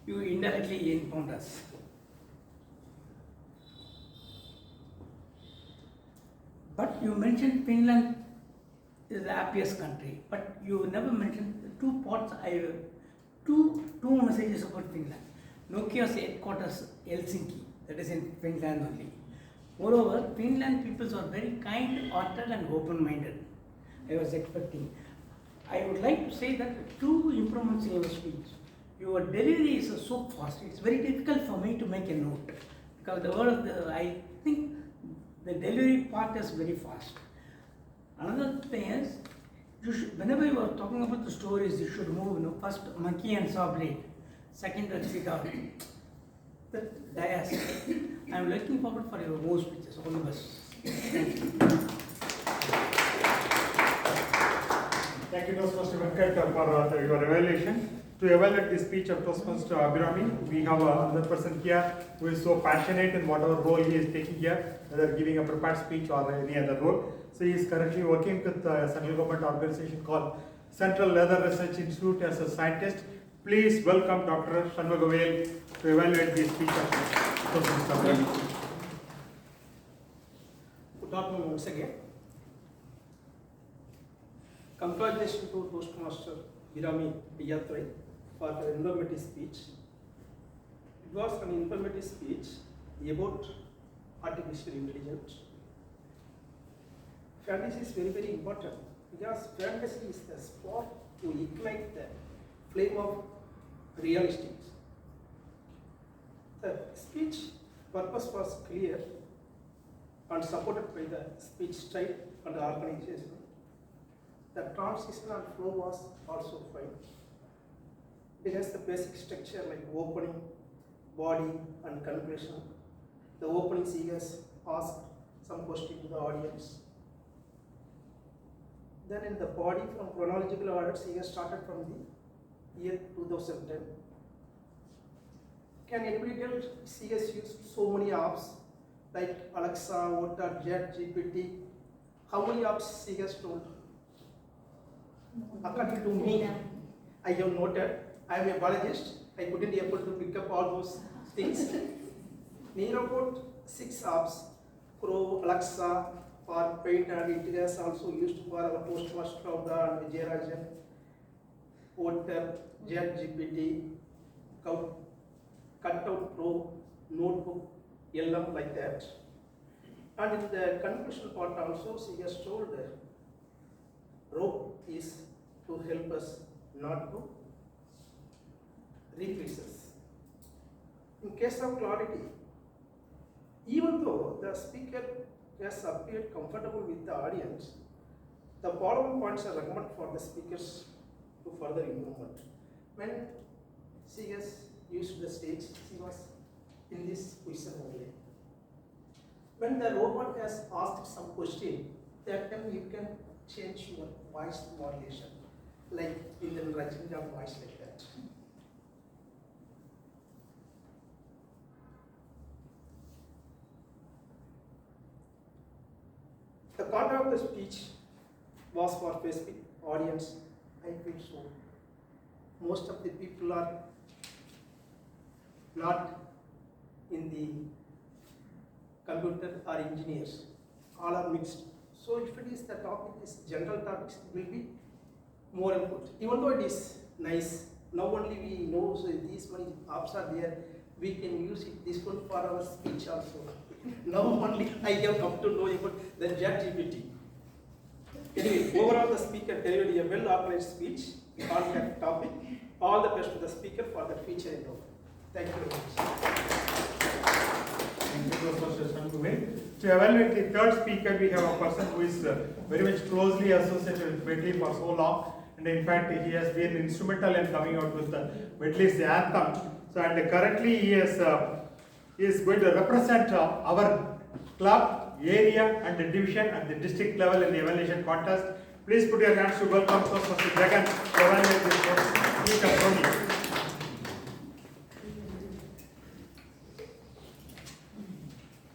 You indirectly informed us. But you mentioned Finland is the happiest country. But you never mentioned the 2 parts. Two messages about Finland. Nokia's headquarters, Helsinki, that is in Finland only. Moreover, Finland people are very kind-hearted and open-minded. I was expecting. I would like to say that 2 improvements in your speech. Your delivery is so fast. It's very difficult for me to make a note, because I think the delivery part is very fast. Another thing is, whenever you are talking about the stories, you should move. First monkey and saw blade, second the cigar. The dais. I am looking forward for your more speeches. All the best. Thank you, Toastmaster Venkat, for your evaluation. To evaluate the speech of Toastmaster Abhirami, we have another person here who is so passionate in whatever role he is taking here, whether giving a prepared speech or any other role. So he is currently working with a central government organization called Central Leather Research Institute as a scientist. Please welcome Dr. Shanmugavel to evaluate the speech of Toastmaster Abhirami. Good afternoon once again. Congratulations to Toastmaster Abhirami Piyatrai for her informative speech. It was an informative speech about artificial intelligence. Fantasy is very, very important, because fantasy is the spark to ignite the flame of realistic. The speech purpose was clear and supported by the speech style and the organization. The transition and flow was also fine. It has the basic structure like opening, body and conclusion. The opening speakers asked some question to the audience. Then in the body, from chronological order, speakers started from the year 2010. Can anybody tell speakers use so many apps like Alexa, Otter, Jet, GPT? How many apps speakers told? According to me, I have noted, I am a biologist, I couldn't be able to pick up all those things. Near about 6 apps, Crow, Alexa, for paint, and it is also used for our Toastmaster and Vijayarajan. Otter, ChatGPT, Cutout Pro, Notebook, LM like that. And in the conclusion part also, she has told rope is to help us not to repeat us. In case of clarity, even though the speaker has appeared comfortable with the audience, the following points are recommended for the speakers to further improvement. When she has used the stage, she was in this position only. When the robot has asked some question, that time you can change your voice modulation, like in the Rajendra voice like that. The content of the speech was for specific audience. I feel so. Most of the people are not in the computer or engineers. All are mixed. So if it is the topic is general topics, it will be more input. Even though it is nice, now only we know so these many apps are there, we can use it this one for our speech also. Now only I have come to know about the ChatGPT. Anyway, overall the speaker delivered a well-organized speech on that topic. All the best to the speaker for the future and all. Thank you very much. Thank you, Professor Shankuven. To evaluate the third speaker, we have a person who is very much closely associated with Medley for so long, and in fact he has been instrumental in coming out with Medley's anthem. So, and currently he is going to represent our club, area and the division at the district level in the evaluation contest. Please put your hands to welcome Toastmaster Jagan to evaluate this speaker Tony.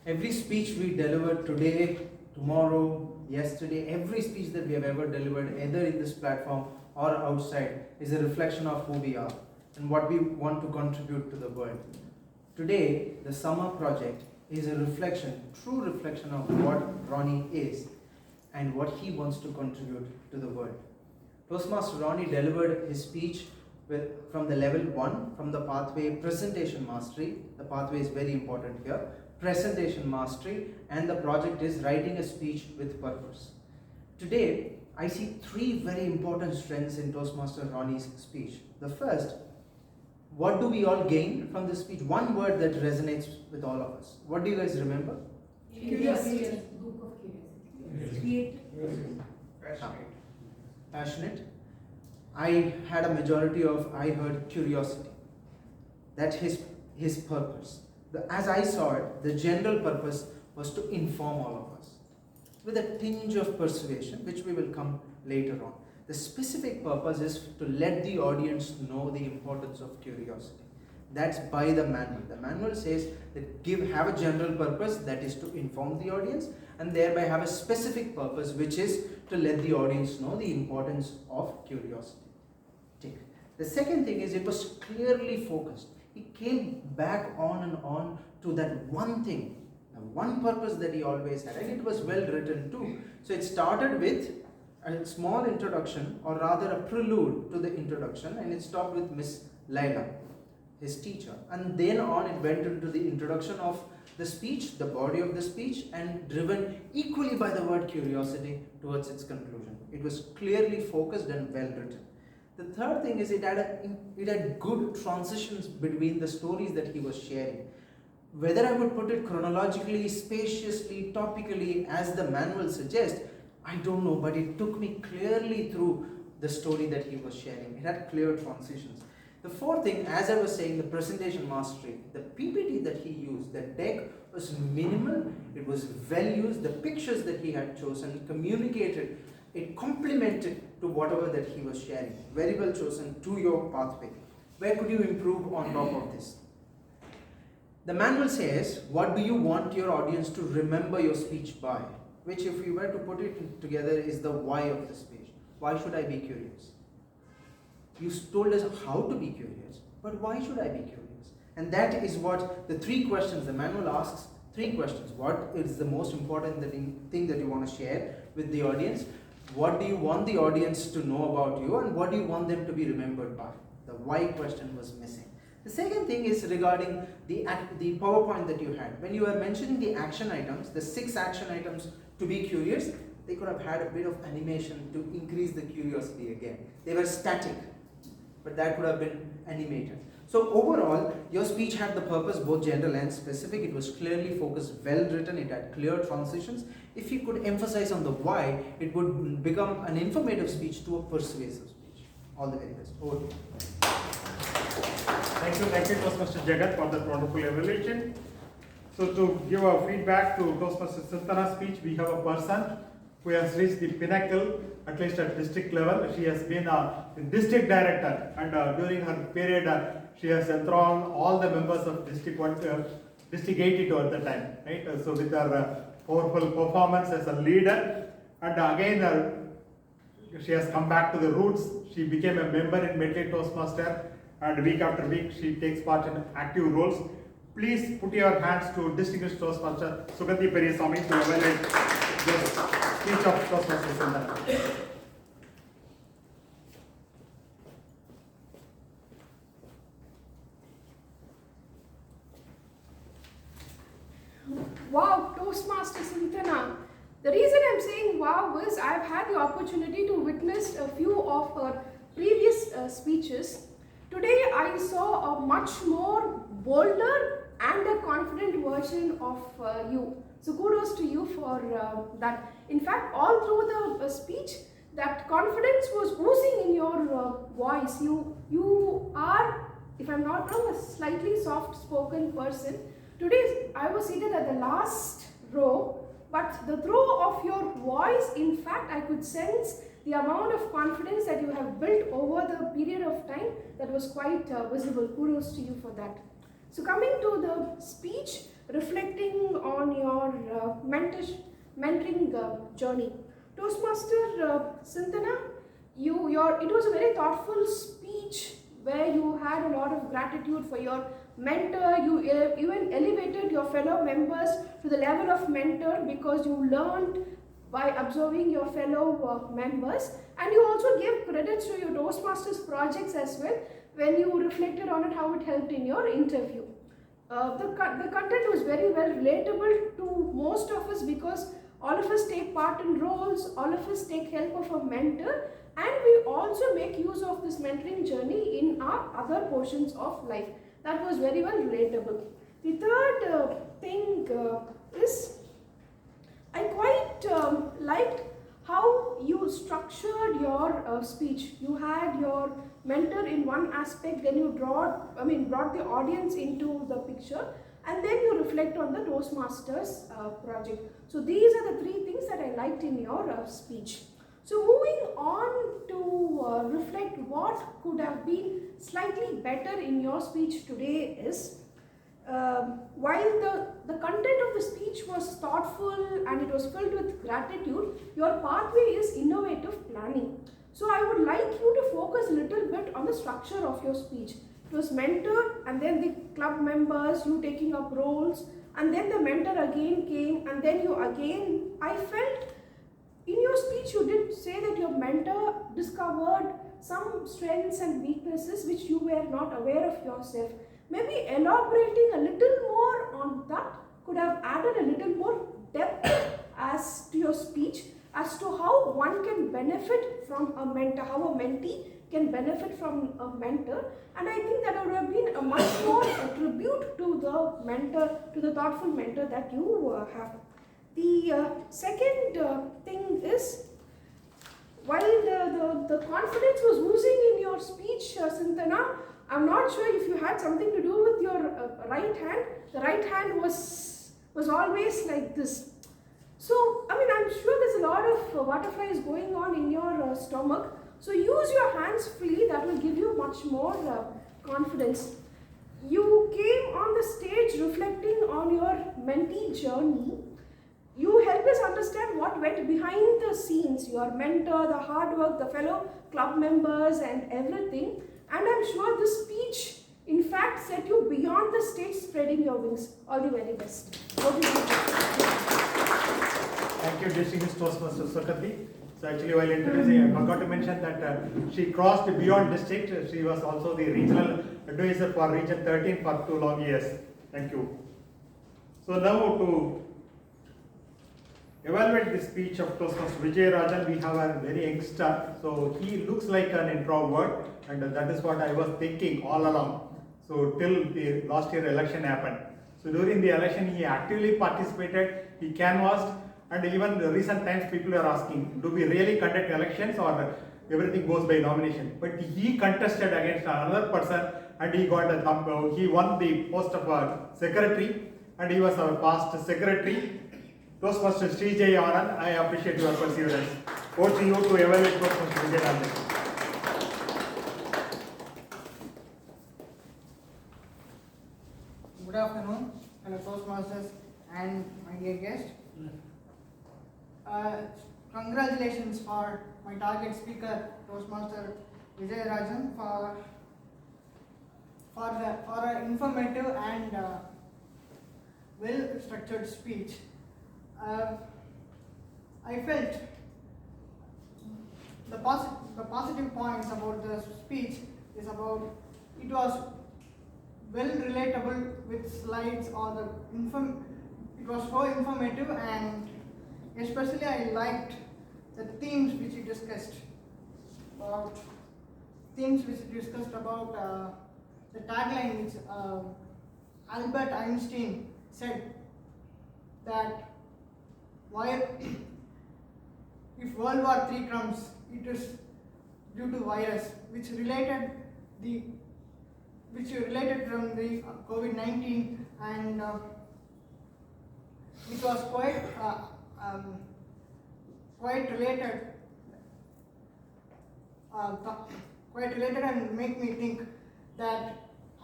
Every speech we delivered today, tomorrow, yesterday, every speech that we have ever delivered, either in this platform or outside, is a reflection of who we are and what we want to contribute to the world. Today, the summer project is a reflection, true reflection of what Ronnie is and what he wants to contribute to the world. Toastmaster Ronnie delivered his speech from the level 1, from the pathway presentation mastery. The pathway is very important here. Presentation mastery, and the project is writing a speech with purpose. Today, I see 3 very important strengths in Toastmaster Ronnie's speech. The first, what do we all gain from this speech? One word that resonates with all of us. What do you guys remember? Curiosity. Book of curiosity. Passionate. I had a majority of, I heard curiosity. That's his purpose. As I saw it, the general purpose was to inform all of us with a tinge of persuasion, which we will come later on. The specific purpose is to let the audience know the importance of curiosity. That's by the manual. The manual says that have a general purpose, that is to inform the audience, and thereby have a specific purpose, which is to let the audience know the importance of curiosity. The second thing is it was clearly focused. He came back on to that one thing, the one purpose that he always had, and it was well written too. So it started with a small introduction, or rather a prelude to the introduction, and it stopped with Miss Laila, his teacher. And then on it went into the introduction of the speech, the body of the speech, and driven equally by the word curiosity towards its conclusion. It was clearly focused and well written. The third thing is it had good transitions between the stories that he was sharing. Whether I would put it chronologically, spaciously, topically, as the manual suggests, I don't know, but it took me clearly through the story that he was sharing. It had clear transitions. The fourth thing, as I was saying, the presentation mastery, the PPT that he used, the deck was minimal, it was well used, the pictures that he had chosen communicated, it complemented to whatever that he was sharing. Very well chosen to your pathway. Where could you improve on top of this? The manual says, what do you want your audience to remember your speech by? Which, if you were to put it together, is the why of the speech. Why should I be curious? You told us how to be curious, but why should I be curious? And that is what the 3 questions, the manual asks 3 questions. What is the most important thing that you want to share with the audience? What do you want the audience to know about you, and what do you want them to be remembered by? The why question was missing. The second thing is regarding the PowerPoint that you had. When you were mentioning the action items, the 6 action items to be curious, they could have had a bit of animation to increase the curiosity again. They were static, but that could have been animated. So overall, your speech had the purpose both general and specific. It was clearly focused, well written, it had clear transitions. If you could emphasize on the why, it would become an informative speech to a persuasive speech. All the very best. Over to you. Thank you, Toastmaster Jagat, for that wonderful evaluation. So to give our feedback to Toastmaster Sintana's speech, we have a person who has reached the pinnacle, at least at district level. She has been a district director, and during her period, she has enthroned all the members of District 82 at the time, right? So with her powerful performance as a leader, and again, she has come back to the roots. She became a member in Medley Toastmaster, and week after week, she takes part in active roles. Please put your hands to distinguished Toastmaster Sugandhi Periyasamy to evaluate the speech of Toastmaster Sintana. Wow, Toastmaster Sintana. The reason I'm saying wow is I've had the opportunity to witness a few of her previous speeches. Today I saw a much more bolder and a confident version of you. So kudos to you for that. In fact, all through the speech, that confidence was oozing in your voice. You are, if I'm not wrong, a slightly soft-spoken person. Today I was seated at the last row, but the throw of your voice, in fact, I could sense the amount of confidence that you have built over the period of time that was quite visible. Kudos to you for that. So coming to the speech, reflecting on your mentoring journey. Toastmaster Sintana, it was a very thoughtful speech where you had a lot of gratitude for your mentor. You even elevated your fellow members to the level of mentor because you learned by observing your fellow members, and you also gave credits to your Toastmasters projects as well when you reflected on it, how it helped in your interview. The content was very well relatable to most of us because all of us take part in roles, all of us take help of a mentor, and we also make use of this mentoring journey in our other portions of life. That was very well relatable. The third thing is I quite liked how you structured your speech. You had your mentor in one aspect, then you brought the audience into the picture, and then you reflect on the Toastmasters project. So these are the 3 things that I liked in your speech. So moving on to reflect what could have been slightly better in your speech today is, while the content of the speech was thoughtful and it was filled with gratitude, your pathway is innovative planning. So I would like you to focus a little bit on the structure of your speech. It was mentor, and then the club members, you taking up roles, and then the mentor again came, and then you again, I felt in your speech you did say that your mentor discovered some strengths and weaknesses which you were not aware of yourself. Maybe elaborating a little more on that could have added a little more depth as to your speech, as to how one can benefit from a mentor, how a mentee can benefit from a mentor. And I think that would have been a much more a tribute to the mentor, to the thoughtful mentor that you have. The second thing is, while the confidence was oozing in your speech, Sintana, I'm not sure if you had something to do with your right hand. The right hand was always like this. So, I'm sure there's a lot of butterflies going on in your stomach. So use your hands freely, that will give you much more confidence. You came on the stage reflecting on your mentee journey. You helped us understand what went behind the scenes, your mentor, the hard work, the fellow club members and everything. And I'm sure this speech, in fact, set you beyond the stage, spreading your wings. All the very best. Thank you, distinguished Toastmaster Sakati. So actually while introducing, I forgot to mention that she crossed beyond district. She was also the regional advisor for Region 13 for 2 long years. Thank you. So now to evaluate the speech of Toastmaster Vijay Rajan, we have a very youngster. So he looks like an introvert, and that is what I was thinking all along. So till the last year election happened. So during the election he actively participated, he canvassed, and even the recent times people are asking, do we really conduct elections or everything goes by nomination? But he contested against another person and he got he won the post of a secretary, and he was our past secretary. Toastmaster Sri Jay Anand, I appreciate your perseverance. Over to you to evaluate Toastmaster Vijay Rajan. Good afternoon, fellow Toastmasters and my dear guest. Congratulations for my target speaker, Toastmaster Vijay Rajan, for an informative and well-structured speech. I felt the positive points about the speech is about it was well relatable with slides or it was so informative, and especially I liked the themes which he discussed about the tagline which Albert Einstein said that if World War III comes, it is due to virus, which related from the COVID-19, and it was quite related and make me think that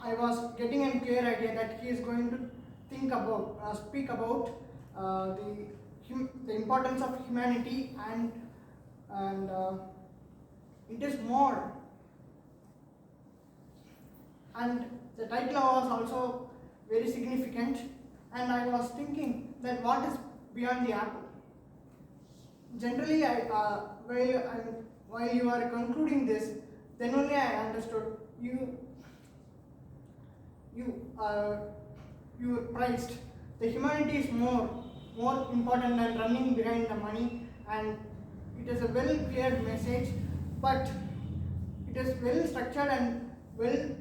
I was getting a clear idea that he is going to speak about the importance of humanity, and it is more. And the title was also very significant, and I was thinking that what is beyond the apple. Generally, while you are concluding this, then only I understood you priced the humanity is more important than running behind the money, and it is a well clear message, but it is well structured and well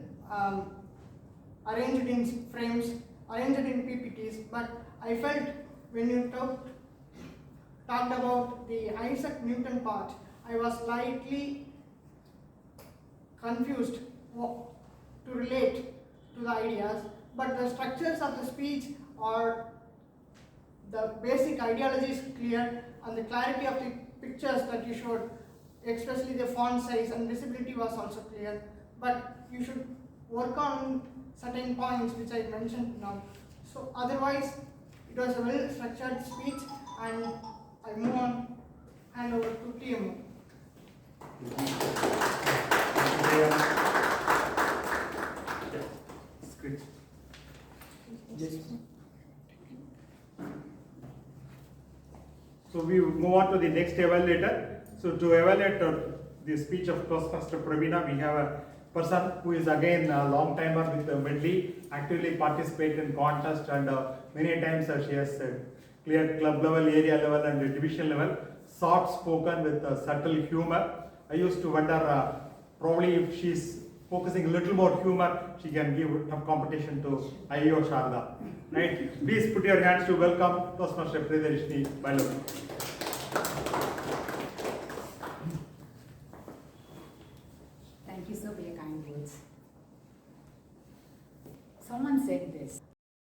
arranged in frames, arranged in PPTs. But I felt when you talked about the Isaac Newton part, I was slightly confused to relate to the ideas, but the structures of the speech or the basic ideology is clear, and the clarity of the pictures that you showed, especially the font size and visibility, was also clear. But you should work on certain points which I mentioned now. So otherwise, it was a well structured speech, and I move on, hand over to TMO. So we move on to the next evaluator. So to evaluate the speech of Toastmaster Pravina, we have a person who is again a long timer with Medley, actively participated in contest, and many times she has cleared club level, area level, and division level. Soft spoken with subtle humor. I used to wonder probably if she's focusing a little more humor, she can give tough competition to IO Sharda. Right? Please put your hands to welcome Toastmaster Priyadarshini Balu.